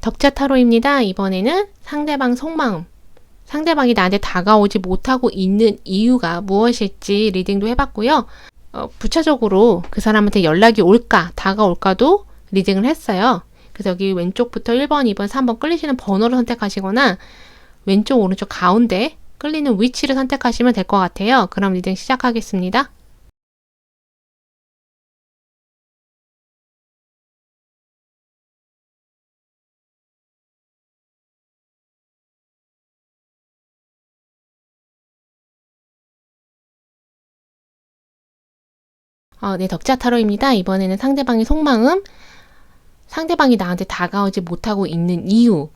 덕자 타로입니다. 이번에는 상대방 속마음, 상대방이 나한테 다가오지 못하고 있는 이유가 무엇일지 리딩도 해봤고요. 부차적으로 그 사람한테 연락이 올까, 다가올까도 리딩을 했어요. 그래서 여기 왼쪽부터 1번, 2번, 3번 끌리시는 번호를 선택하시거나 왼쪽, 오른쪽, 가운데 끌리는 위치를 선택하시면 될 것 같아요. 그럼 리딩 시작하겠습니다. 네, 덕자 타로입니다. 이번에는 상대방의 속마음, 상대방이 나한테 다가오지 못하고 있는 이유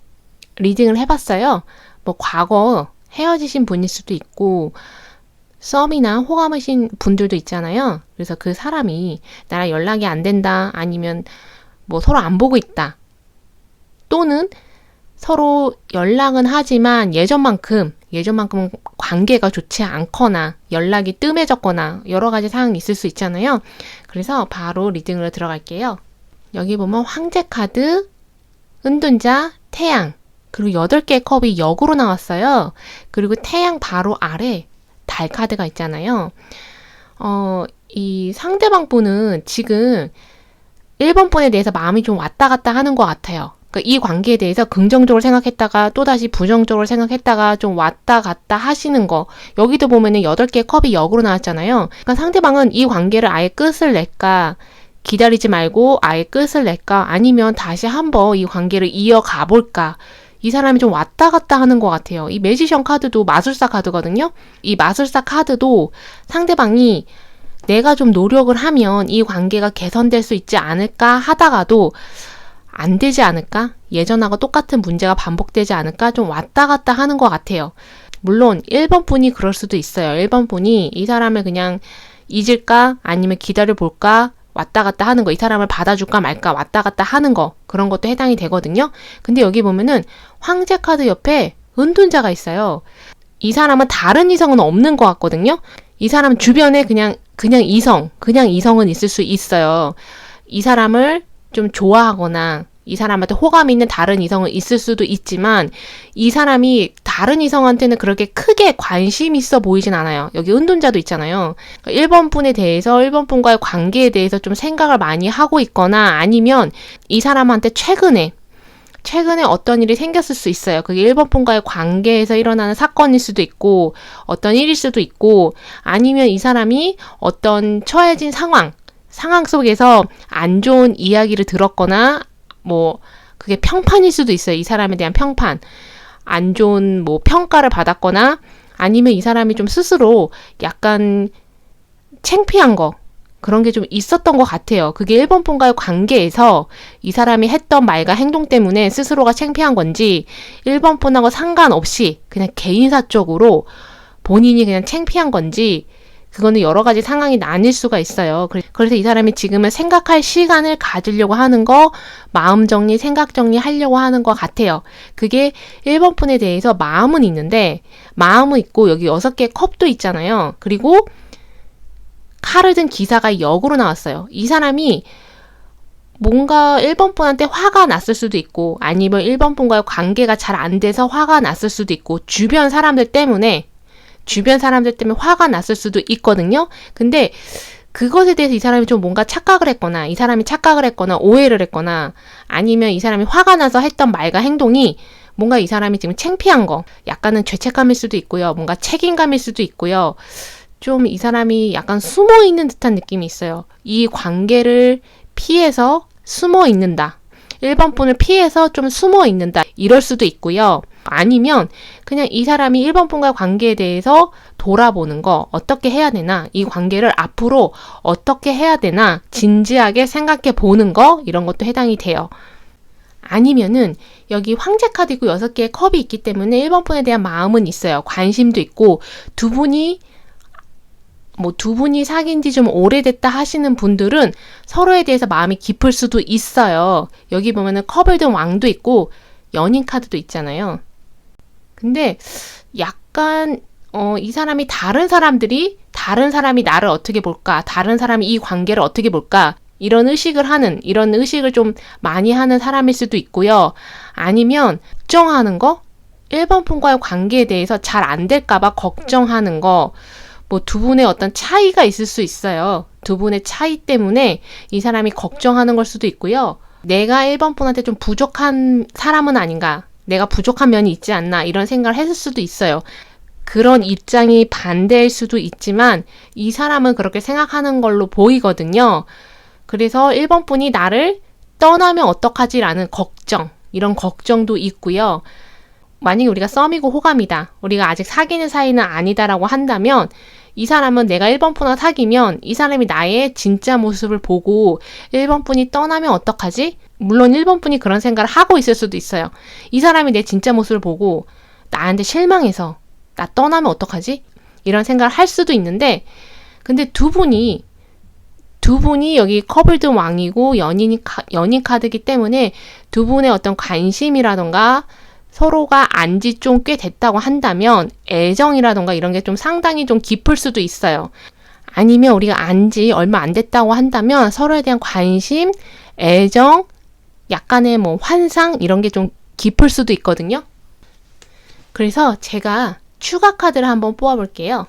리딩을 해봤어요. 뭐 과거 헤어지신 분일 수도 있고 썸이나 호감하신 분들도 있잖아요. 그래서 그 사람이 나랑 연락이 안 된다, 아니면 뭐 서로 안 보고 있다, 또는 서로 연락은 하지만 예전만큼 관계가 좋지 않거나 연락이 뜸해졌거나 여러 가지 상황이 있을 수 있잖아요. 그래서 바로 리딩으로 들어갈게요. 여기 보면 황제 카드, 은둔자, 태양, 그리고 8개의 컵이 역으로 나왔어요. 그리고 태양 바로 아래 달 카드가 있잖아요. 이 상대방 분은 지금 1번 분에 대해서 마음이 좀 왔다 갔다 하는 것 같아요. 그러니까 이 관계에 대해서 긍정적으로 생각했다가 또다시 부정적으로 생각했다가 좀 왔다 갔다 하시는 거. 여기도 보면은 8개의 컵이 역으로 나왔잖아요. 그러니까 상대방은 이 관계를 아예 끝을 낼까, 기다리지 말고 아예 끝을 낼까, 아니면 다시 한번 이 관계를 이어가 볼까. 이 사람이 좀 왔다 갔다 하는 것 같아요. 이 매지션 카드도 마술사 카드거든요. 이 마술사 카드도 상대방이 내가 좀 노력을 하면 이 관계가 개선될 수 있지 않을까 하다가도 안 되지 않을까? 예전하고 똑같은 문제가 반복되지 않을까? 좀 왔다 갔다 하는 것 같아요. 물론 1번 분이 그럴 수도 있어요. 1번 분이 이 사람을 그냥 잊을까? 아니면 기다려볼까? 왔다 갔다 하는 거. 이 사람을 받아줄까 말까? 왔다 갔다 하는 거. 그런 것도 해당이 되거든요. 근데 여기 보면은 황제 카드 옆에 은둔자가 있어요. 이 사람은 다른 이성은 없는 것 같거든요. 이 사람 주변에 그냥 이성은 있을 수 있어요. 이 사람을 좀 좋아하거나 이 사람한테 호감이 있는 다른 이성은 있을 수도 있지만 이 사람이 다른 이성한테는 그렇게 크게 관심 있어 보이진 않아요. 여기 은둔자도 있잖아요. 1번 분에 대해서 1번 분과의 관계에 대해서 좀 생각을 많이 하고 있거나 아니면 이 사람한테 최근에 어떤 일이 생겼을 수 있어요. 그게 1번 분과의 관계에서 일어나는 사건일 수도 있고 어떤 일일 수도 있고 아니면 이 사람이 어떤 처해진 상황 속에서 안 좋은 이야기를 들었거나 뭐 그게 평판일 수도 있어요. 이 사람에 대한 평판, 안 좋은 뭐 평가를 받았거나 아니면 이 사람이 좀 스스로 약간 창피한 거 그런 게 좀 있었던 것 같아요. 그게 1번 분과의 관계에서 이 사람이 했던 말과 행동 때문에 스스로가 창피한 건지 1번 분하고 상관없이 그냥 개인사적으로 본인이 그냥 창피한 건지 그거는 여러 가지 상황이 나뉠 수가 있어요. 그래서 이 사람이 지금은 생각할 시간을 가지려고 하는 거, 마음 정리, 생각 정리 하려고 하는 것 같아요. 그게 1번 분에 대해서 마음은 있는데, 마음은 있고 여기 6개의 컵도 있잖아요. 그리고 칼을 든 기사가 역으로 나왔어요. 이 사람이 뭔가 1번 분한테 화가 났을 수도 있고, 아니면 1번 분과의 관계가 잘 안 돼서 화가 났을 수도 있고, 주변 사람들 때문에 화가 났을 수도 있거든요. 근데 그것에 대해서 이 사람이 좀 뭔가 착각을 했거나 오해를 했거나 아니면 이 사람이 화가 나서 했던 말과 행동이 뭔가 이 사람이 지금 창피한 거, 약간은 죄책감일 수도 있고요. 뭔가 책임감일 수도 있고요. 좀 이 사람이 약간 숨어 있는 듯한 느낌이 있어요. 이 관계를 피해서 숨어 있는다. 1번 분을 피해서 좀 숨어 있는다. 이럴 수도 있고요. 아니면 그냥 이 사람이 1번 분과의 관계에 대해서 돌아보는 거, 어떻게 해야 되나, 이 관계를 앞으로 어떻게 해야 되나 진지하게 생각해 보는 거, 이런 것도 해당이 돼요. 아니면은 여기 황제 카드고 6개의 컵이 있기 때문에 1번 분에 대한 마음은 있어요. 관심도 있고 두 분이 사귄 지 좀 오래됐다 하시는 분들은 서로에 대해서 마음이 깊을 수도 있어요. 여기 보면은 컵을 든 왕도 있고 연인 카드도 있잖아요. 근데 약간 이 사람이 다른 사람이 나를 어떻게 볼까? 다른 사람이 이 관계를 어떻게 볼까? 이런 의식을 좀 많이 하는 사람일 수도 있고요. 아니면 걱정하는 거, 1번 분과의 관계에 대해서 잘 안 될까봐 걱정하는 거, 뭐 두 분의 어떤 차이가 있을 수 있어요. 두 분의 차이 때문에 이 사람이 걱정하는 걸 수도 있고요. 내가 1번 분한테 좀 부족한 사람은 아닌가, 내가 부족한 면이 있지 않나, 이런 생각을 했을 수도 있어요. 그런 입장이 반대일 수도 있지만 이 사람은 그렇게 생각하는 걸로 보이거든요. 그래서 1번 분이 나를 떠나면 어떡하지라는 걱정, 이런 걱정도 있고요. 만약에 우리가 썸이고 호감이다, 우리가 아직 사귀는 사이는 아니다라고 한다면 이 사람은 내가 1번 분과 사귀면 이 사람이 나의 진짜 모습을 보고 1번 분이 떠나면 어떡하지? 물론 1번 분이 그런 생각을 하고 있을 수도 있어요. 이 사람이 내 진짜 모습을 보고 나한테 실망해서 나 떠나면 어떡하지? 이런 생각을 할 수도 있는데, 근데 두 분이 여기 커플드 왕이고 연인 카드이기 때문에 두 분의 어떤 관심이라던가 서로가 안지 좀 꽤 됐다고 한다면 애정이라던가 이런 게 좀 상당히 좀 깊을 수도 있어요. 아니면 우리가 안지 얼마 안 됐다고 한다면 서로에 대한 관심, 애정, 약간의 뭐 환상 이런 게 좀 깊을 수도 있거든요. 그래서 제가 추가 카드를 한번 뽑아볼게요.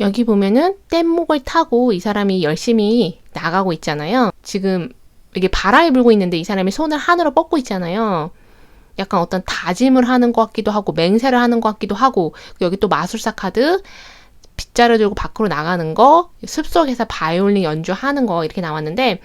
여기 보면은 뗏목을 타고 이 사람이 열심히 나가고 있잖아요. 지금 이게 바람이 불고 있는데 이 사람이 손을 하늘로 뻗고 있잖아요. 약간 어떤 다짐을 하는 것 같기도 하고 맹세를 하는 것 같기도 하고, 여기 또 마술사 카드, 빗자루 들고 밖으로 나가는 거, 숲속에서 바이올린 연주하는 거 이렇게 나왔는데,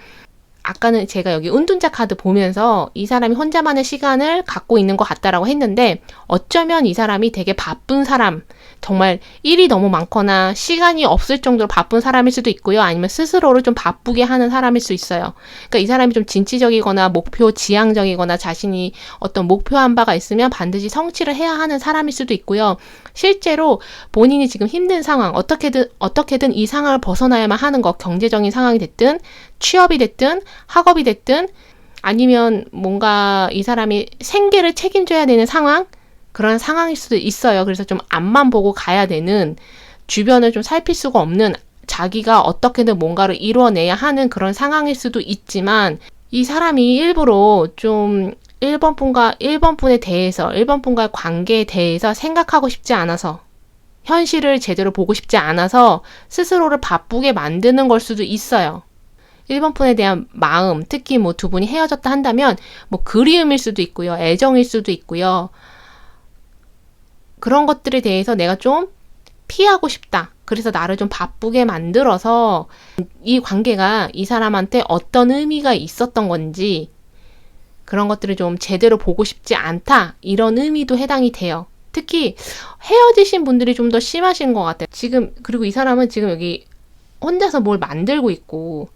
아까는 제가 여기 운둔자 카드 보면서 이 사람이 혼자만의 시간을 갖고 있는 것 같다라고 했는데, 어쩌면 이 사람이 되게 바쁜 사람, 정말 일이 너무 많거나 시간이 없을 정도로 바쁜 사람일 수도 있고요. 아니면 스스로를 좀 바쁘게 하는 사람일 수 있어요. 그러니까 이 사람이 좀 진취적이거나 목표 지향적이거나 자신이 어떤 목표한 바가 있으면 반드시 성취를 해야 하는 사람일 수도 있고요. 실제로 본인이 지금 힘든 상황, 어떻게든 이 상황을 벗어나야만 하는 것, 경제적인 상황이 됐든 취업이 됐든 학업이 됐든 아니면 뭔가 이 사람이 생계를 책임져야 되는 상황, 그런 상황일 수도 있어요. 그래서 좀 앞만 보고 가야 되는, 주변을 좀 살필 수가 없는, 자기가 어떻게든 뭔가를 이뤄내야 하는 그런 상황일 수도 있지만, 이 사람이 일부러 좀 1번 분에 대해서, 1번 분과의 관계에 대해서 생각하고 싶지 않아서, 현실을 제대로 보고 싶지 않아서 스스로를 바쁘게 만드는 걸 수도 있어요. 1번 분에 대한 마음, 특히 뭐 두 분이 헤어졌다 한다면 뭐 그리움일 수도 있고요. 애정일 수도 있고요. 그런 것들에 대해서 내가 좀 피하고 싶다. 그래서 나를 좀 바쁘게 만들어서 이 관계가 이 사람한테 어떤 의미가 있었던 건지 그런 것들을 좀 제대로 보고 싶지 않다. 이런 의미도 해당이 돼요. 특히 헤어지신 분들이 좀 더 심하신 것 같아요. 그리고 이 사람은 지금 여기 혼자서 뭘 만들고 있고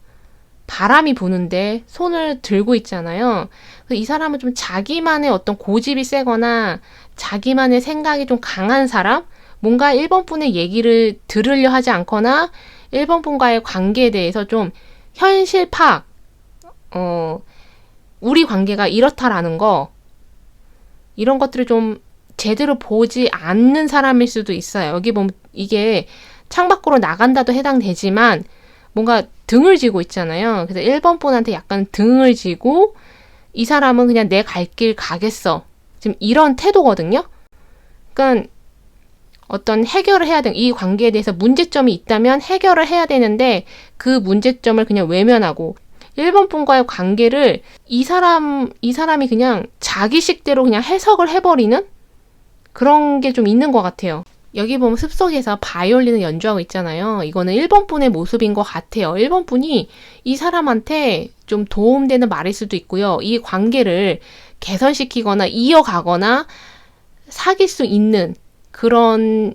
바람이 부는데 손을 들고 있잖아요. 이 사람은 좀 자기만의 어떤 고집이 세거나 자기만의 생각이 좀 강한 사람? 뭔가 1번 분의 얘기를 들으려 하지 않거나 1번 분과의 관계에 대해서 좀 현실 파악, 우리 관계가 이렇다라는 거, 이런 것들을 좀 제대로 보지 않는 사람일 수도 있어요. 여기 보면 이게 창밖으로 나간다도 해당되지만 뭔가 등을 지고 있잖아요. 그래서 1번 분한테 약간 등을 지고 이 사람은 그냥 내 갈 길 가겠어. 지금 이런 태도거든요. 그러니까 어떤 해결을 해야 되는, 이 관계에 대해서 문제점이 있다면 해결을 해야 되는데 그 문제점을 그냥 외면하고 1번 분과의 관계를 이 사람이 그냥 자기식대로 그냥 해석을 해버리는 그런 게 좀 있는 것 같아요. 여기 보면 숲속에서 바이올린을 연주하고 있잖아요. 이거는 1번 분의 모습인 것 같아요. 1번 분이 이 사람한테 좀 도움되는 말일 수도 있고요. 이 관계를 개선시키거나 이어가거나 사귈 수 있는 그런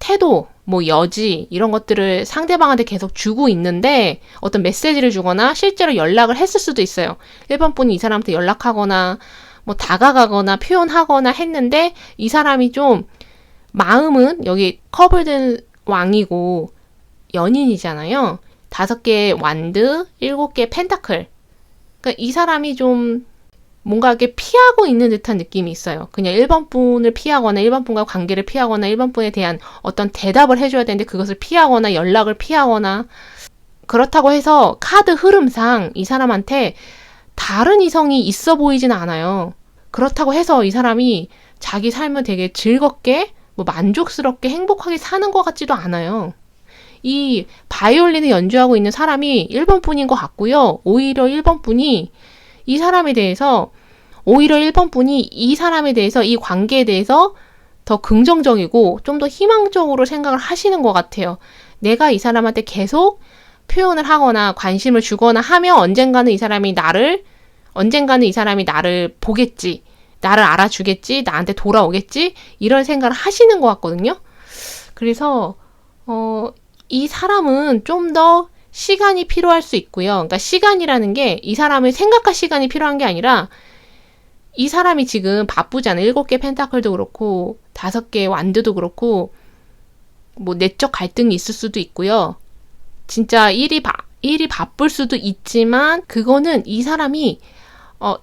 태도, 뭐 여지 이런 것들을 상대방한테 계속 주고 있는데 어떤 메시지를 주거나 실제로 연락을 했을 수도 있어요. 1번 분이 이 사람한테 연락하거나 뭐 다가가거나 표현하거나 했는데 이 사람이 좀 마음은 여기 컵을 왕이고 연인이잖아요. 5개의 완드, 7개의 펜타클. 그러니까 이 사람이 좀 뭔가 이렇게 피하고 있는 듯한 느낌이 있어요. 그냥 1번 분을 피하거나 1번 분과 관계를 피하거나 1번 분에 대한 어떤 대답을 해줘야 되는데 그것을 피하거나 연락을 피하거나 그렇다고 해서 카드 흐름상 이 사람한테 다른 이성이 있어 보이진 않아요. 그렇다고 해서 이 사람이 자기 삶을 되게 즐겁게 뭐 만족스럽게 행복하게 사는 것 같지도 않아요. 이 바이올린을 연주하고 있는 사람이 1번 분인 것 같고요. 오히려 1번 분이 이 사람에 대해서 오히려 1번 분이 이 사람에 대해서 이 관계에 대해서 더 긍정적이고 좀 더 희망적으로 생각을 하시는 것 같아요. 내가 이 사람한테 계속 표현을 하거나 관심을 주거나 하면 언젠가는 이 사람이 나를 보겠지. 나를 알아주겠지. 나한테 돌아오겠지. 이런 생각을 하시는 것 같거든요. 그래서 이 사람은 좀 더 시간이 필요할 수 있고요. 그러니까 시간이라는 게 이 사람을 생각할 시간이 필요한 게 아니라 이 사람이 지금 바쁘잖아요. 7개 펜타클도 그렇고 5개 완드도 그렇고 뭐 내적 갈등이 있을 수도 있고요. 진짜 일이 바쁠 수도 있지만 그거는 이 사람이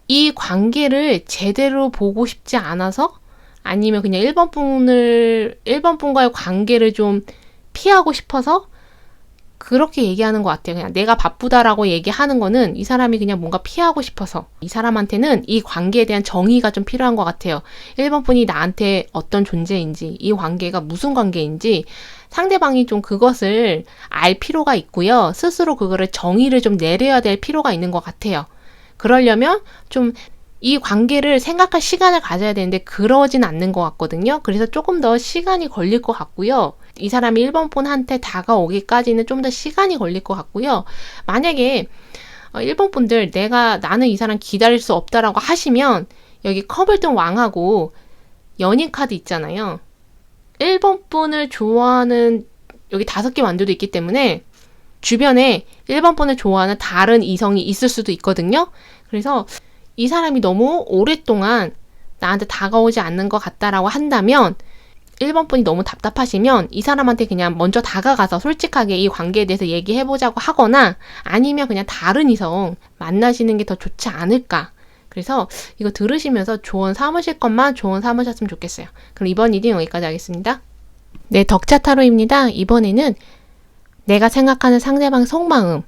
이 관계를 제대로 보고 싶지 않아서 아니면 그냥 1번 분과의 관계를 좀 피하고 싶어서 그렇게 얘기하는 것 같아요. 그냥 내가 바쁘다라고 얘기하는 거는 이 사람이 그냥 뭔가 피하고 싶어서 이 사람한테는 이 관계에 대한 정의가 좀 필요한 것 같아요. 1번 분이 나한테 어떤 존재인지 이 관계가 무슨 관계인지 상대방이 좀 그것을 알 필요가 있고요. 스스로 그거를 정의를 좀 내려야 될 필요가 있는 것 같아요. 그러려면 좀 이 관계를 생각할 시간을 가져야 되는데 그러진 않는 것 같거든요. 그래서 조금 더 시간이 걸릴 것 같고요. 이 사람이 1번 분한테 다가오기까지는 좀 더 시간이 걸릴 것 같고요. 만약에 1번 분들 나는 이 사람 기다릴 수 없다라고 하시면 여기 컵을 든 왕하고 연인 카드 있잖아요. 1번 분을 좋아하는 여기 5개 완두도 있기 때문에 주변에 1번 분을 좋아하는 다른 이성이 있을 수도 있거든요. 그래서 이 사람이 너무 오랫동안 나한테 다가오지 않는 것 같다라고 한다면 1번 분이 너무 답답하시면 이 사람한테 그냥 먼저 다가가서 솔직하게 이 관계에 대해서 얘기해보자고 하거나 아니면 그냥 다른 이성 만나시는 게 더 좋지 않을까. 그래서 이거 들으시면서 조언 삼으실 것만 조언 삼으셨으면 좋겠어요. 그럼 이번 리딩 여기까지 하겠습니다. 네, 덕차 타로입니다. 이번에는 내가 생각하는 상대방의 속마음,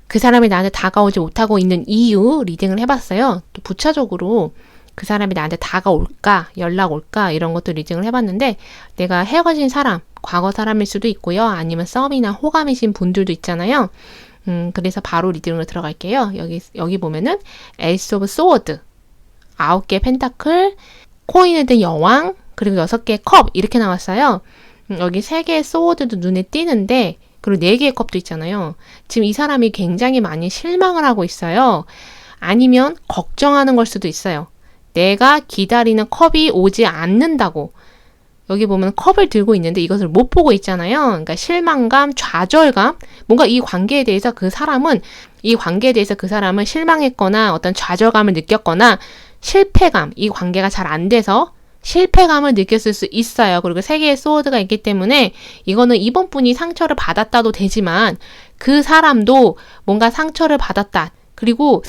그 사람이 나한테 다가오지 못하고 있는 이유 리딩을 해봤어요. 또 부차적으로 그 사람이 나한테 다가올까, 연락 올까 이런 것도 리딩을 해봤는데 내가 헤어진 사람, 과거 사람일 수도 있고요. 아니면 썸이나 호감이신 분들도 있잖아요. 그래서 바로 리딩으로 들어갈게요. 여기 보면은 에이스 오브 소워드, 9개 펜타클, 코인을 든 여왕, 그리고 6개의 컵 이렇게 나왔어요. 여기 3개의 소워드도 눈에 띄는데 그리고 4개의 컵도 있잖아요. 지금 이 사람이 굉장히 많이 실망을 하고 있어요. 아니면 걱정하는 걸 수도 있어요. 내가 기다리는 컵이 오지 않는다고. 여기 보면 컵을 들고 있는데 이것을 못 보고 있잖아요. 그러니까 실망감, 좌절감, 뭔가 이 관계에 대해서 그 사람은 실망했거나 어떤 좌절감을 느꼈거나 실패감, 이 관계가 잘 안 돼서 실패감을 느꼈을 수 있어요. 그리고 3개의 소워드가 있기 때문에 이거는 이번 분이 상처를 받았다도 되지만 그 사람도 뭔가 상처를 받았다. 그리고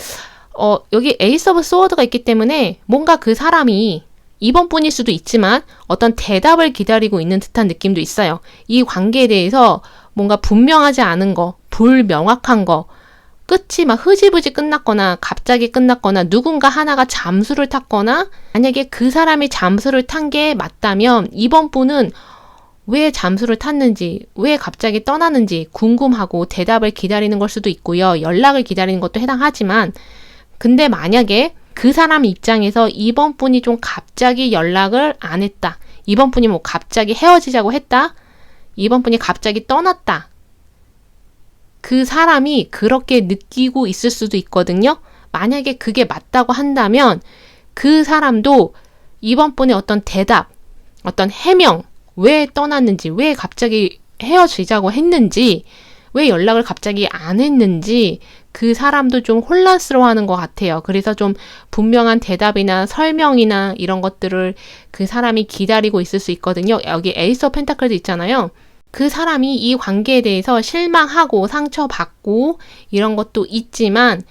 여기 에이스 오브 소워드가 있기 때문에 뭔가 그 사람이 이번 분일 수도 있지만 어떤 대답을 기다리고 있는 듯한 느낌도 있어요. 이 관계에 대해서 뭔가 분명하지 않은 거, 불명확한 거, 끝이 막 흐지부지 끝났거나 갑자기 끝났거나 누군가 하나가 잠수를 탔거나 만약에 그 사람이 잠수를 탄 게 맞다면 이번 분은 왜 잠수를 탔는지, 왜 갑자기 떠나는지 궁금하고 대답을 기다리는 걸 수도 있고요. 연락을 기다리는 것도 해당하지만 근데 만약에 그 사람 입장에서 이번 분이 좀 갑자기 연락을 안 했다. 이번 분이 뭐 갑자기 헤어지자고 했다. 이번 분이 갑자기 떠났다. 그 사람이 그렇게 느끼고 있을 수도 있거든요. 만약에 그게 맞다고 한다면 그 사람도 이번 분의 어떤 대답, 어떤 해명, 왜 떠났는지, 왜 갑자기 헤어지자고 했는지, 왜 연락을 갑자기 안 했는지 그 사람도 좀 혼란스러워하는 것 같아요. 그래서 좀 분명한 대답이나 설명이나 이런 것들을 그 사람이 기다리고 있을 수 있거든요. 여기 에이스 오브 펜타클도 있잖아요. 그 사람이 이 관계에 대해서 실망하고 상처받고 이런 것도 있지만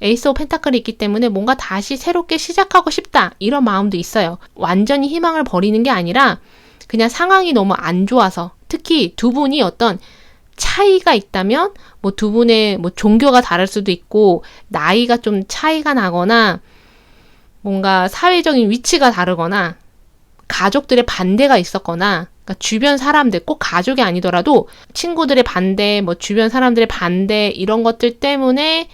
에이스 오브 펜타클이 있기 때문에 뭔가 다시 새롭게 시작하고 싶다 이런 마음도 있어요. 완전히 희망을 버리는 게 아니라 그냥 상황이 너무 안 좋아서, 특히 두 분이 어떤 차이가 있다면 뭐 두 분의 뭐 종교가 다를 수도 있고 나이가 좀 차이가 나거나 뭔가 사회적인 위치가 다르거나 가족들의 반대가 있었거나, 그러니까 주변 사람들, 꼭 가족이 아니더라도 친구들의 반대, 뭐 주변 사람들의 반대 이런 것들 때문에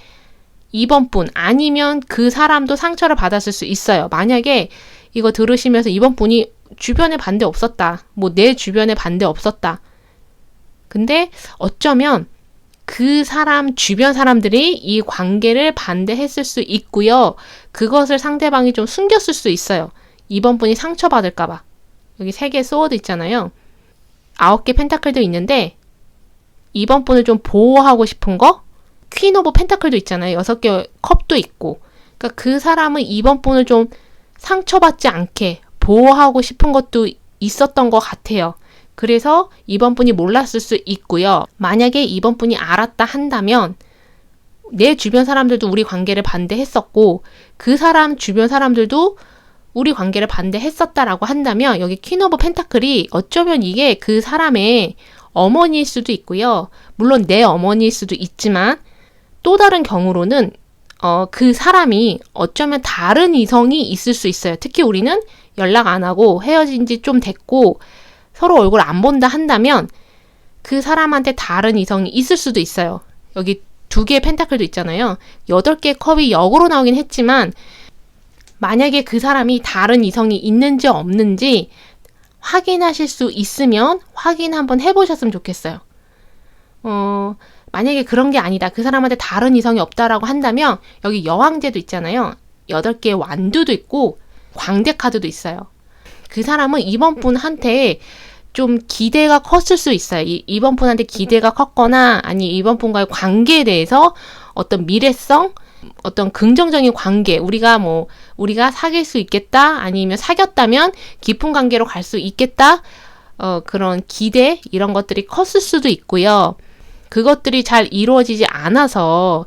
이번 분 아니면 그 사람도 상처를 받았을 수 있어요. 만약에 이거 들으시면서 이번 분이 주변에 반대 없었다, 뭐 내 주변에 반대 없었다, 근데 어쩌면 그 사람 주변 사람들이 이 관계를 반대했을 수 있고요. 그것을 상대방이 좀 숨겼을 수 있어요. 이번 분이 상처받을까봐. 여기 3개 소워드 있잖아요. 9개 펜타클도 있는데 이번 분을 좀 보호하고 싶은 거, 퀸 오브 펜타클도 있잖아요. 6개 컵도 있고. 그러니까 그 사람은 이번 분을 좀 상처받지 않게 보호하고 싶은 것도 있었던 것 같아요. 그래서 이번 분이 몰랐을 수 있고요. 만약에 이번 분이 알았다 한다면 내 주변 사람들도 우리 관계를 반대했었고 그 사람 주변 사람들도 우리 관계를 반대했었다라고 한다면 여기 퀸 오브 펜타클이 어쩌면 이게 그 사람의 어머니일 수도 있고요. 물론 내 어머니일 수도 있지만 또 다른 경우로는 그 사람이 어쩌면 다른 이성이 있을 수 있어요. 특히 우리는 연락 안 하고 헤어진 지 좀 됐고 서로 얼굴 안 본다 한다면 그 사람한테 다른 이성이 있을 수도 있어요. 여기 2개의 펜타클도 있잖아요. 8개의 컵이 역으로 나오긴 했지만 만약에 그 사람이 다른 이성이 있는지 없는지 확인하실 수 있으면 확인 한번 해보셨으면 좋겠어요. 만약에 그런 게 아니다, 그 사람한테 다른 이성이 없다라고 한다면 여기 여왕제도 있잖아요. 8개의 완두도 있고 광대 카드도 있어요. 그 사람은 이번 분한테 좀 기대가 컸을 수 있어요. 이번 분한테 기대가 컸거나 아니 이번 분과의 관계에 대해서 어떤 미래성, 어떤 긍정적인 관계, 우리가 사귈 수 있겠다, 아니면 사귀었다면 깊은 관계로 갈 수 있겠다, 그런 기대 이런 것들이 컸을 수도 있고요. 그것들이 잘 이루어지지 않아서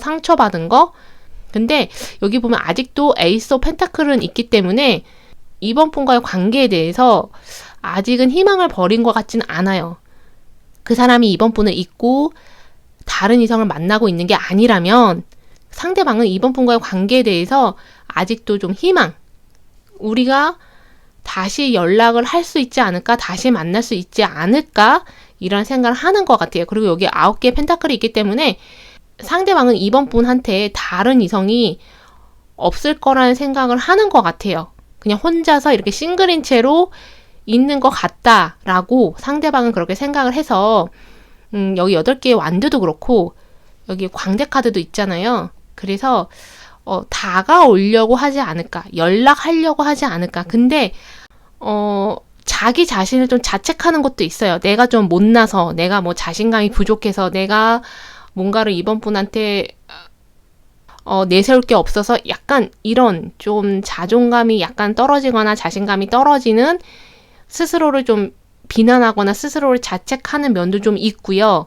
상처받은 거. 근데 여기 보면 아직도 에이스 오브 펜타클은 있기 때문에 이번 분과의 관계에 대해서 아직은 희망을 버린 것 같지는 않아요. 그 사람이 이번 분을 잊고 다른 이성을 만나고 있는 게 아니라면 상대방은 이번 분과의 관계에 대해서 아직도 좀 희망, 우리가 다시 연락을 할 수 있지 않을까, 다시 만날 수 있지 않을까 이런 생각을 하는 것 같아요. 그리고 여기 9개의 펜타클이 있기 때문에 상대방은 이번 분한테 다른 이성이 없을 거라는 생각을 하는 것 같아요. 그냥 혼자서 이렇게 싱글인 채로 있는 것 같다라고 상대방은 그렇게 생각을 해서 여기 8개의 완두도 그렇고 여기 광대 카드도 있잖아요. 그래서 다가오려고 하지 않을까, 연락하려고 하지 않을까. 근데 자기 자신을 좀 자책하는 것도 있어요. 내가 좀 못나서, 내가 뭐 자신감이 부족해서, 내가 뭔가를 이번 분한테 내세울 게 없어서 약간 이런 좀 자존감이 약간 떨어지거나 자신감이 떨어지는, 스스로를 좀 비난하거나 스스로를 자책하는 면도 좀 있고요.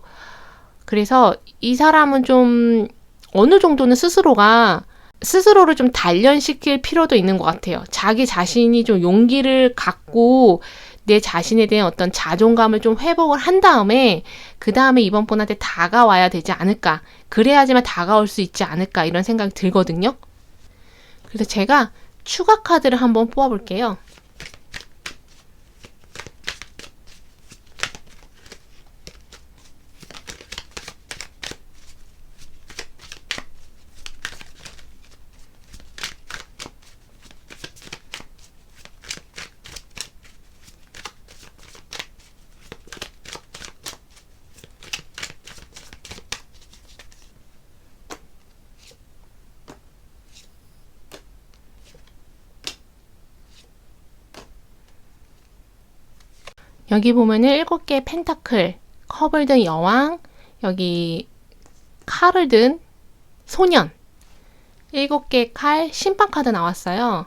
그래서 이 사람은 좀 어느 정도는 스스로를 좀 단련시킬 필요도 있는 것 같아요. 자기 자신이 좀 용기를 갖고 내 자신에 대한 어떤 자존감을 좀 회복을 한 다음에 그 다음에 이번 분한테 다가와야 되지 않을까. 그래야지만 다가올 수 있지 않을까 이런 생각이 들거든요. 그래서 제가 추가 카드를 한번 뽑아볼게요. 여기 보면은 7개의 펜타클, 컵을 든 여왕, 여기 칼을 든 소년, 7개의 칼, 심판 카드 나왔어요.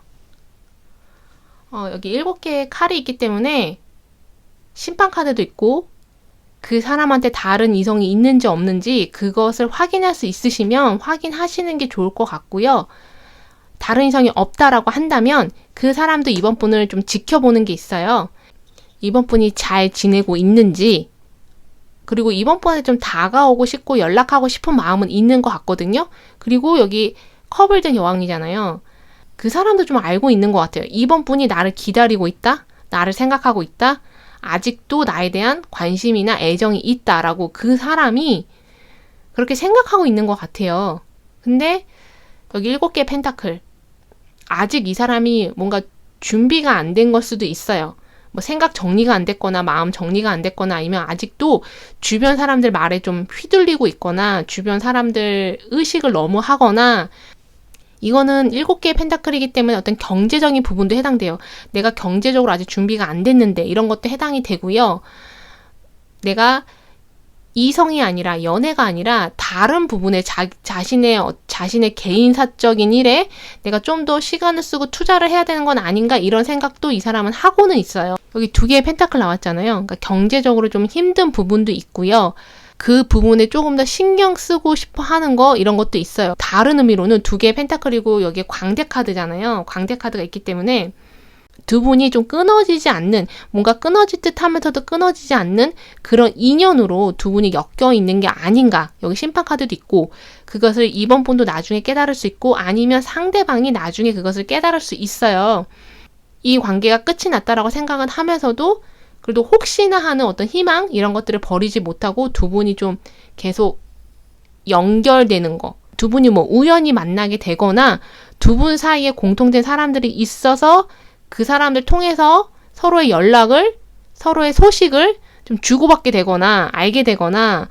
여기 7개의 칼이 있기 때문에 심판 카드도 있고 그 사람한테 다른 이성이 있는지 없는지 그것을 확인할 수 있으시면 확인하시는 게 좋을 것 같고요. 다른 이성이 없다라고 한다면 그 사람도 이번 분을 좀 지켜보는 게 있어요. 이번 분이 잘 지내고 있는지, 그리고 이번 분한테 좀 다가오고 싶고 연락하고 싶은 마음은 있는 것 같거든요. 그리고 여기 컵을 든 여왕이잖아요. 그 사람도 좀 알고 있는 것 같아요. 이번 분이 나를 기다리고 있다? 나를 생각하고 있다? 아직도 나에 대한 관심이나 애정이 있다라고 그 사람이 그렇게 생각하고 있는 것 같아요. 근데 여기 7개의 펜타클. 아직 이 사람이 뭔가 준비가 안 된 걸 수도 있어요. 뭐 생각 정리가 안 됐거나 마음 정리가 안 됐거나 아니면 아직도 주변 사람들 말에 좀 휘둘리고 있거나 주변 사람들 의식을 너무 하거나, 이거는 7개의 펜타클이기 때문에 어떤 경제적인 부분도 해당돼요. 내가 경제적으로 아직 준비가 안 됐는데 이런 것도 해당이 되고요. 내가 이성이 아니라 연애가 아니라 다른 부분에 자신의 개인 사적인 일에 내가 좀 더 시간을 쓰고 투자를 해야 되는 건 아닌가, 이런 생각도 이 사람은 하고는 있어요. 여기 2개의 펜타클 나왔잖아요. 그러니까 경제적으로 좀 힘든 부분도 있고요. 그 부분에 조금 더 신경 쓰고 싶어 하는 거, 이런 것도 있어요. 다른 의미로는 2개의 펜타클이고 여기에 광대 카드잖아요. 광대 카드가 있기 때문에 두 분이 좀 끊어지지 않는, 뭔가 끊어질 듯 하면서도 끊어지지 않는 그런 인연으로 두 분이 엮여 있는 게 아닌가. 여기 심판 카드도 있고 그것을 이번 분도 나중에 깨달을 수 있고 아니면 상대방이 나중에 그것을 깨달을 수 있어요. 이 관계가 끝이 났다라고 생각은 하면서도 그래도 혹시나 하는 어떤 희망, 이런 것들을 버리지 못하고 두 분이 좀 계속 연결되는 거. 두 분이 뭐 우연히 만나게 되거나 두 분 사이에 공통된 사람들이 있어서 그 사람들 통해서 서로의 연락을, 서로의 소식을 좀 주고받게 되거나 알게 되거나,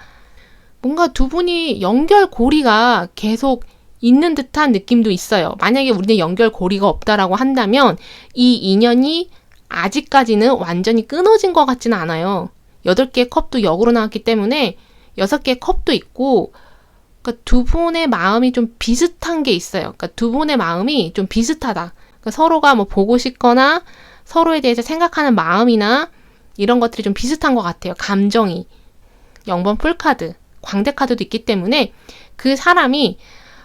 뭔가 두 분이 연결고리가 계속 있는 듯한 느낌도 있어요. 만약에 우리는 연결고리가 없다라고 한다면 이 인연이 아직까지는 완전히 끊어진 것 같지는 않아요. 8개의 컵도 역으로 나왔기 때문에 6개의 컵도 있고, 그러니까 두 분의 마음이 좀 비슷한 게 있어요. 그러니까 두 분의 마음이 좀 비슷하다. 그러니까 서로가 뭐 보고 싶거나 서로에 대해서 생각하는 마음이나 이런 것들이 좀 비슷한 것 같아요. 감정이. 0번 풀카드, 광대 카드도 있기 때문에 그 사람이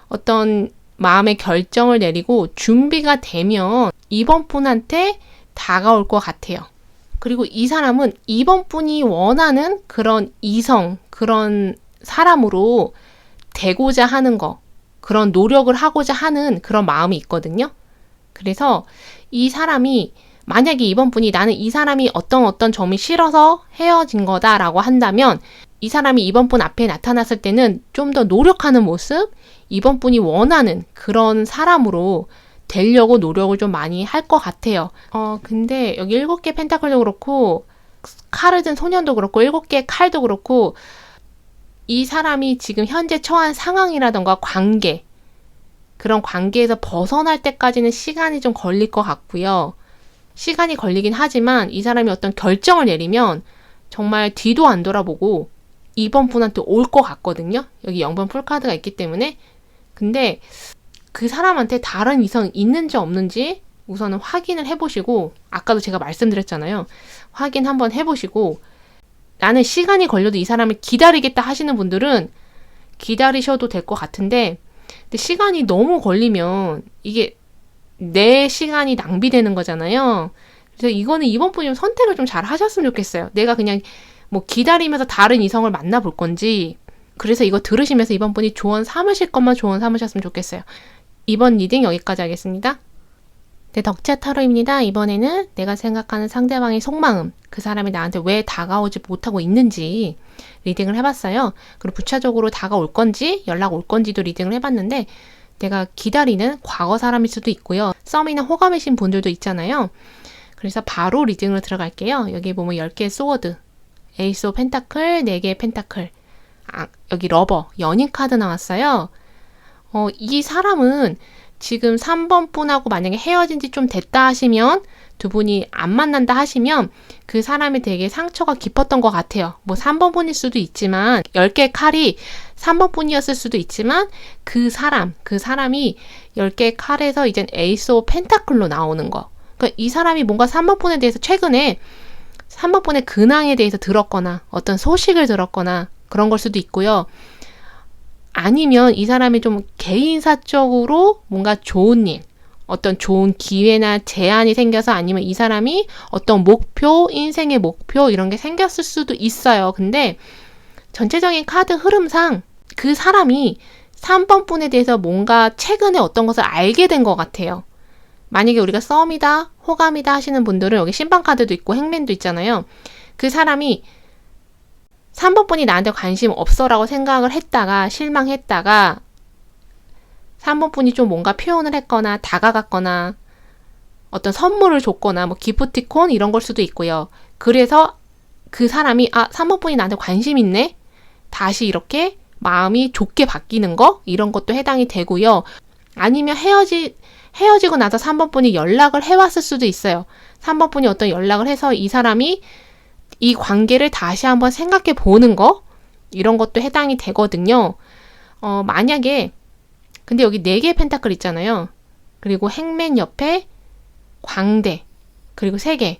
어떤 마음의 결정을 내리고 준비가 되면 이번 분한테 다가올 것 같아요. 그리고 이 사람은 이번 분이 원하는 그런 이성, 그런 사람으로 되고자 하는 거, 그런 노력을 하고자 하는 그런 마음이 있거든요. 그래서 이 사람이, 만약에 이번 분이 나는 이 사람이 어떤 점이 싫어서 헤어진 거다라고 한다면 이 사람이 이번 분 앞에 나타났을 때는 좀 더 노력하는 모습, 이번 분이 원하는 그런 사람으로 되려고 노력을 좀 많이 할 것 같아요. 근데 여기 7개 펜타클도 그렇고 칼을 든 소년도 그렇고 7개의 칼도 그렇고 이 사람이 지금 현재 처한 상황이라던가 관계, 그런 관계에서 벗어날 때까지는 시간이 좀 걸릴 것 같고요. 시간이 걸리긴 하지만 이 사람이 어떤 결정을 내리면 정말 뒤도 안 돌아보고 이번 분한테 올 것 같거든요. 여기 0번 풀카드가 있기 때문에. 근데 그 사람한테 다른 이성이 있는지 없는지 우선은 확인을 해보시고, 아까도 제가 말씀드렸잖아요. 확인 한번 해보시고, 나는 시간이 걸려도 이 사람을 기다리겠다 하시는 분들은 기다리셔도 될 것 같은데, 근데 시간이 너무 걸리면 이게 내 시간이 낭비되는 거잖아요. 그래서 이거는 이번 분이 선택을 좀 잘 하셨으면 좋겠어요. 내가 그냥 뭐 기다리면서 다른 이성을 만나볼 건지. 그래서 이거 들으시면서 이번 분이 조언 삼으실 것만 조언 삼으셨으면 좋겠어요. 이번 리딩 여기까지 하겠습니다. 네, 덕채 타로입니다. 이번에는 내가 생각하는 상대방의 속마음, 그 사람이 나한테 왜 다가오지 못하고 있는지 리딩을 해봤어요. 그리고 부차적으로 다가올 건지 연락 올 건지도 리딩을 해봤는데, 내가 기다리는 과거 사람일 수도 있고요. 썸이나 호감이신 분들도 있잖아요. 그래서 바로 리딩으로 들어갈게요. 여기 보면 10개의 소워드, 에이스 오브 펜타클, 4개의 펜타클, 여기 러버, 연인 카드 나왔어요. 이 사람은 지금 3번 분하고 만약에 헤어진 지 좀 됐다 하시면, 두 분이 안 만난다 하시면 그 사람이 되게 상처가 깊었던 것 같아요. 뭐 3번 분일 수도 있지만 10개의 칼이 3번 분이었을 수도 있지만 그 사람이 10개의 칼에서 이젠 에이스 오브 펜타클로 나오는 거. 그러니까 이 사람이 뭔가 3번 분에 대해서 최근에 3번 분의 근황에 대해서 들었거나 어떤 소식을 들었거나 그런 걸 수도 있고요. 아니면 이 사람이 좀 개인사적으로 뭔가 좋은 일, 어떤 좋은 기회나 제안이 생겨서, 아니면 이 사람이 어떤 목표, 인생의 목표 이런 게 생겼을 수도 있어요. 근데 전체적인 카드 흐름상 그 사람이 3번 분에 대해서 뭔가 최근에 어떤 것을 알게 된 것 같아요. 만약에 우리가 썸이다, 호감이다 하시는 분들은 여기 신방 카드도 있고 행맨도 있잖아요. 그 사람이 3번 분이 나한테 관심 없어라고 생각을 했다가 실망했다가 3번 분이 좀 뭔가 표현을 했거나 다가갔거나 어떤 선물을 줬거나 뭐 기프티콘 이런 걸 수도 있고요. 그래서 그 사람이 3번 분이 나한테 관심 있네? 다시 이렇게 마음이 좋게 바뀌는 거? 이런 것도 해당이 되고요. 아니면 헤어지고 나서 3번 분이 연락을 해왔을 수도 있어요. 3번 분이 어떤 연락을 해서 이 사람이 이 관계를 다시 한번 생각해 보는 거? 이런 것도 해당이 되거든요. 만약에 근데 여기 4개의 펜타클 있잖아요. 그리고 행맨 옆에 광대, 그리고 3개.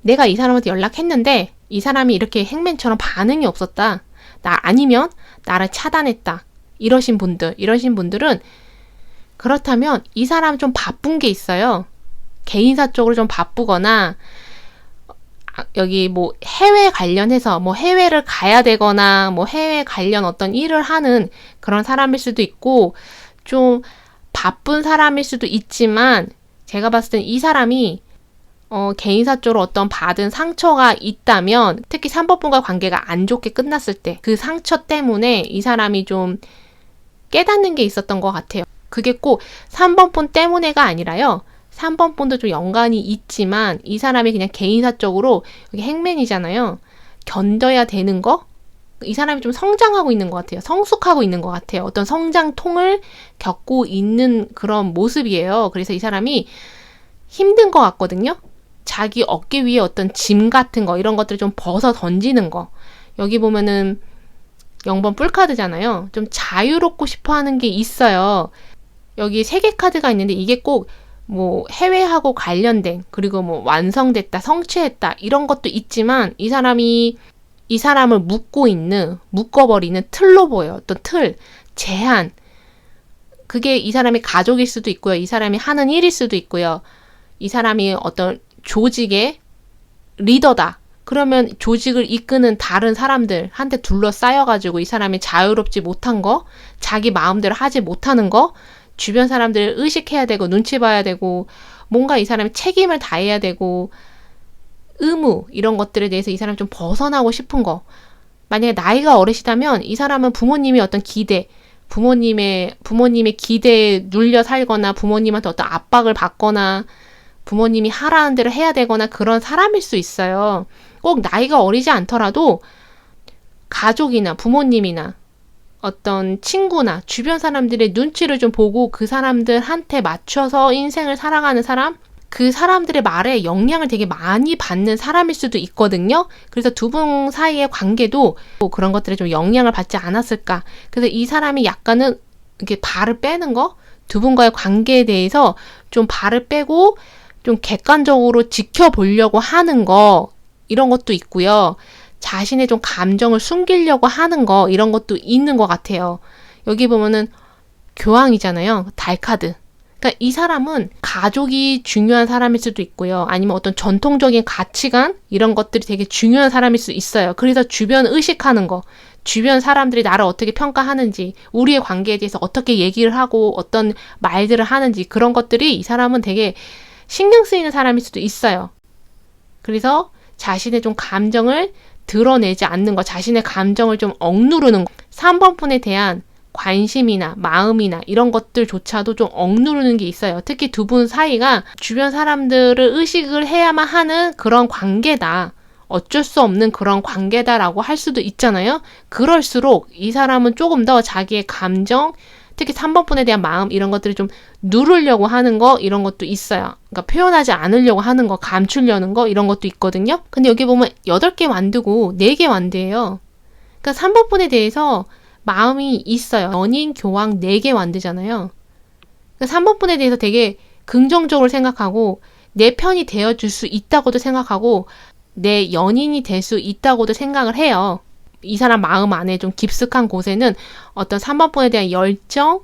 내가 이 사람한테 연락했는데 이 사람이 이렇게 행맨처럼 반응이 없었다. 아니면 나를 차단했다. 이러신 분들은 그렇다면 이 사람 좀 바쁜 게 있어요. 개인사적으로 좀 바쁘거나 여기 뭐 해외 관련해서 뭐 해외를 가야 되거나 뭐 해외 관련 어떤 일을 하는 그런 사람일 수도 있고 좀 바쁜 사람일 수도 있지만 제가 봤을 땐 이 사람이 개인사적으로 어떤 받은 상처가 있다면 특히 3번 분과 관계가 안 좋게 끝났을 때 그 상처 때문에 이 사람이 좀 깨닫는 게 있었던 것 같아요. 그게 꼭 3번 분 때문에가 아니라요. 3번 분도 좀 연관이 있지만 이 사람이 그냥 개인사적으로 여기 행맨이잖아요. 견뎌야 되는 거? 이 사람이 좀 성장하고 있는 것 같아요. 성숙하고 있는 것 같아요. 어떤 성장통을 겪고 있는 그런 모습이에요. 그래서 이 사람이 힘든 것 같거든요. 자기 어깨 위에 어떤 짐 같은 거 이런 것들을 좀 벗어 던지는 거. 여기 보면은 0번 뿔카드잖아요. 좀 자유롭고 싶어 하는 게 있어요. 여기 3개 카드가 있는데 이게 꼭 뭐 해외하고 관련된 그리고 뭐 완성됐다, 성취했다 이런 것도 있지만 이 사람을 묶어버리는 틀로 보여요. 어떤 틀, 제한. 그게 이 사람이 가족일 수도 있고요. 이 사람이 하는 일일 수도 있고요. 이 사람이 어떤 조직의 리더다. 그러면 조직을 이끄는 다른 사람들한테 둘러싸여가지고 이 사람이 자유롭지 못한 거, 자기 마음대로 하지 못하는 거, 주변 사람들을 의식해야 되고 눈치 봐야 되고 뭔가 이 사람이 책임을 다해야 되고 의무 이런 것들에 대해서 이 사람이 좀 벗어나고 싶은 거. 만약에 나이가 어리시다면 이 사람은 부모님의 어떤 기대, 부모님의 기대에 눌려 살거나 부모님한테 어떤 압박을 받거나 부모님이 하라는 대로 해야 되거나 그런 사람일 수 있어요. 꼭 나이가 어리지 않더라도 가족이나 부모님이나 어떤 친구나 주변 사람들의 눈치를 좀 보고 그 사람들한테 맞춰서 인생을 살아가는 사람? 그 사람들의 말에 영향을 되게 많이 받는 사람일 수도 있거든요. 그래서 두 분 사이의 관계도 그런 것들에 좀 영향을 받지 않았을까. 그래서 이 사람이 약간은 이렇게 발을 빼는 거? 두 분과의 관계에 대해서 좀 발을 빼고 좀 객관적으로 지켜보려고 하는 거, 이런 것도 있고요. 자신의 좀 감정을 숨기려고 하는 거, 이런 것도 있는 것 같아요. 여기 보면은 교황이잖아요. 달카드. 그러니까 이 사람은 가족이 중요한 사람일 수도 있고요. 아니면 어떤 전통적인 가치관, 이런 것들이 되게 중요한 사람일 수 있어요. 그래서 주변 의식하는 거, 주변 사람들이 나를 어떻게 평가하는지, 우리의 관계에 대해서 어떻게 얘기를 하고 어떤 말들을 하는지, 그런 것들이 이 사람은 되게 신경 쓰이는 사람일 수도 있어요. 그래서 자신의 좀 감정을 드러내지 않는 거, 자신의 감정을 좀 억누르는 거, 3번 분에 대한 관심이나 마음이나 이런 것들조차도 좀 억누르는 게 있어요. 특히 두 분 사이가 주변 사람들을 의식을 해야만 하는 그런 관계다. 어쩔 수 없는 그런 관계다라고 할 수도 있잖아요. 그럴수록 이 사람은 조금 더 자기의 감정, 특히 3번 분에 대한 마음 이런 것들을 좀 누르려고 하는 거 이런 것도 있어요. 그러니까 표현하지 않으려고 하는 거, 감추려는 거 이런 것도 있거든요. 근데 여기 보면 8개 완드고 4개 완드예요. 그러니까 3번 분에 대해서 마음이 있어요. 연인, 교황 4개 완드잖아요. 그러니까 3번 분에 대해서 되게 긍정적으로 생각하고 내 편이 되어줄 수 있다고도 생각하고 내 연인이 될 수 있다고도 생각을 해요. 이 사람 마음 안에 좀 깊숙한 곳에는 어떤 3번 분에 대한 열정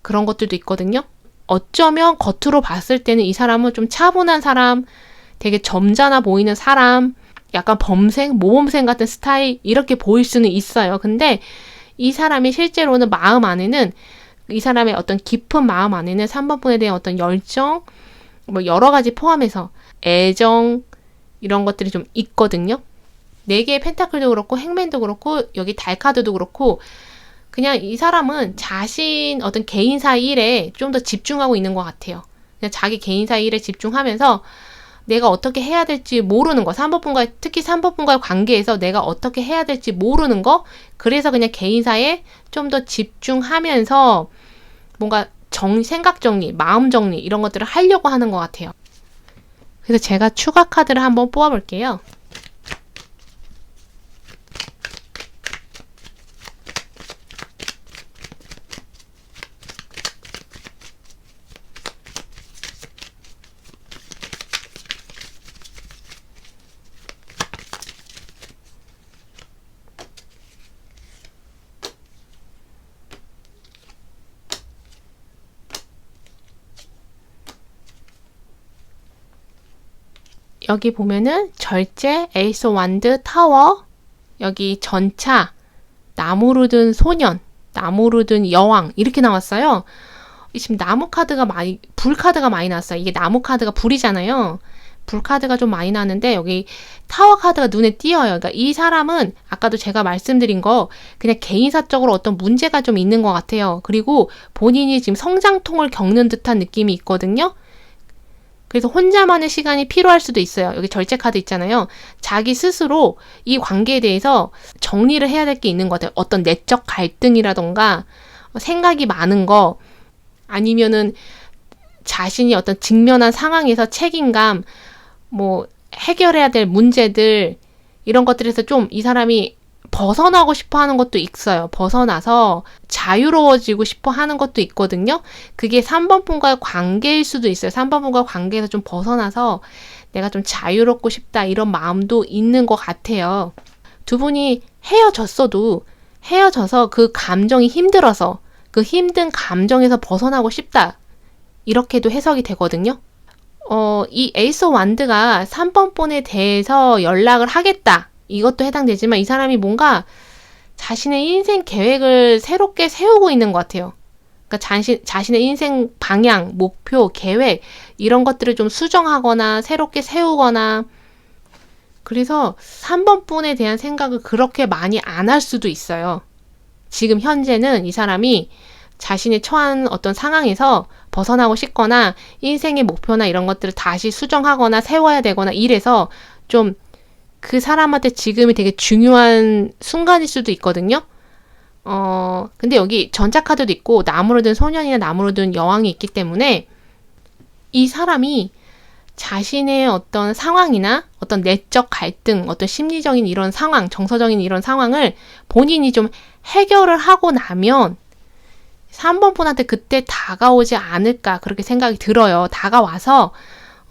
그런 것들도 있거든요. 어쩌면 겉으로 봤을 때는 이 사람은 좀 차분한 사람, 되게 점잖아 보이는 사람, 약간 범생, 모범생 같은 스타일 이렇게 보일 수는 있어요. 근데 이 사람이 실제로는 마음 안에는 이 사람의 어떤 깊은 마음 안에는 3번 분에 대한 어떤 열정, 뭐 여러 가지 포함해서 애정 이런 것들이 좀 있거든요. 4개의 펜타클도 그렇고 행맨도 그렇고 여기 달카드도 그렇고 그냥 이 사람은 자신 어떤 개인사 일에 좀 더 집중하고 있는 것 같아요. 그냥 자기 개인사 일에 집중하면서 내가 어떻게 해야 될지 모르는 거, 3번 분과의, 특히 3번 분과의 관계에서 내가 어떻게 해야 될지 모르는 거, 그래서 그냥 개인사에 좀 더 집중하면서 뭔가 생각 정리, 마음 정리 이런 것들을 하려고 하는 것 같아요. 그래서 제가 추가 카드를 한번 뽑아볼게요. 여기 보면은 절제, 에이스 완드, 타워, 여기 전차, 나무로 든 소년, 나무로 든 여왕 이렇게 나왔어요. 지금 나무 카드가 불 카드가 많이 나왔어요. 이게 나무 카드가 불이잖아요. 불 카드가 좀 많이 나왔는데 여기 타워 카드가 눈에 띄어요. 그러니까 이 사람은 아까도 제가 말씀드린 거 그냥 개인사적으로 어떤 문제가 좀 있는 것 같아요. 그리고 본인이 지금 성장통을 겪는 듯한 느낌이 있거든요. 그래서 혼자만의 시간이 필요할 수도 있어요. 여기 절제 카드 있잖아요. 자기 스스로 이 관계에 대해서 정리를 해야 될 게 있는 것 같아요. 어떤 내적 갈등이라던가 생각이 많은 거 아니면은 자신이 어떤 직면한 상황에서 책임감 뭐 해결해야 될 문제들 이런 것들에서 좀 이 사람이 벗어나고 싶어 하는 것도 있어요. 벗어나서 자유로워지고 싶어 하는 것도 있거든요. 그게 3번 분과의 관계일 수도 있어요. 3번 분과의 관계에서 좀 벗어나서 내가 좀 자유롭고 싶다 이런 마음도 있는 것 같아요. 두 분이 헤어져서 그 감정이 힘들어서 그 힘든 감정에서 벗어나고 싶다. 이렇게도 해석이 되거든요. 이 에이스 완드가 3번 분에 대해서 연락을 하겠다. 이것도 해당되지만 이 사람이 뭔가 자신의 인생 계획을 새롭게 세우고 있는 것 같아요. 그러니까 자신의 인생 방향, 목표, 계획 이런 것들을 좀 수정하거나 새롭게 세우거나 그래서 3번 분에 대한 생각을 그렇게 많이 안 할 수도 있어요. 지금 현재는 이 사람이 자신이 처한 어떤 상황에서 벗어나고 싶거나 인생의 목표나 이런 것들을 다시 수정하거나 세워야 되거나 이래서 좀 그 사람한테 지금이 되게 중요한 순간일 수도 있거든요. 근데 여기 전차 카드도 있고 나무로 든 소년이나 나무로 든 여왕이 있기 때문에 이 사람이 자신의 어떤 상황이나 어떤 내적 갈등, 어떤 심리적인 이런 상황, 정서적인 이런 상황을 본인이 좀 해결을 하고 나면 3번 분한테 그때 다가오지 않을까 그렇게 생각이 들어요. 다가와서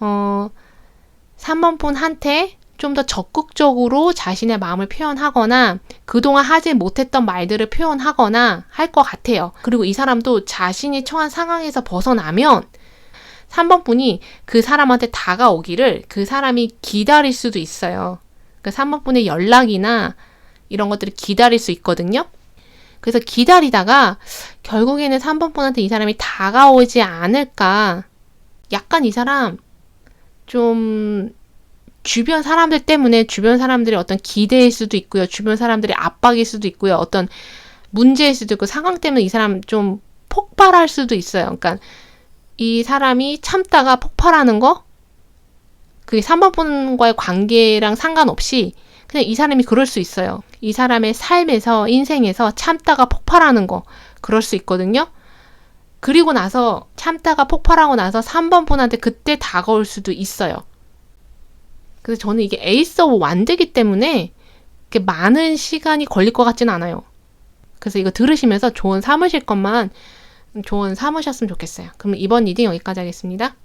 3번 분한테 좀 더 적극적으로 자신의 마음을 표현하거나 그동안 하지 못했던 말들을 표현하거나 할 것 같아요. 그리고 이 사람도 자신이 처한 상황에서 벗어나면 3번 분이 그 사람한테 다가오기를 그 사람이 기다릴 수도 있어요. 그 3번 분의 연락이나 이런 것들을 기다릴 수 있거든요. 그래서 기다리다가 결국에는 3번 분한테 이 사람이 다가오지 않을까. 약간 이 사람 좀 주변 사람들 때문에 주변 사람들의 어떤 기대일 수도 있고요. 주변 사람들의 압박일 수도 있고요. 어떤 문제일 수도 있고 상황 때문에 이 사람 좀 폭발할 수도 있어요. 그러니까 이 사람이 참다가 폭발하는 거 그게 3번 분과의 관계랑 상관없이 그냥 이 사람이 그럴 수 있어요. 이 사람의 삶에서 인생에서 참다가 폭발하는 거 그럴 수 있거든요. 그리고 나서 참다가 폭발하고 나서 3번 분한테 그때 다가올 수도 있어요. 그래서 저는 이게 에이스 오브 완드기 때문에 이렇게 많은 시간이 걸릴 것 같진 않아요. 그래서 이거 들으시면서 조언 삼으실 것만 조언 삼으셨으면 좋겠어요. 그럼 이번 리딩 여기까지 하겠습니다.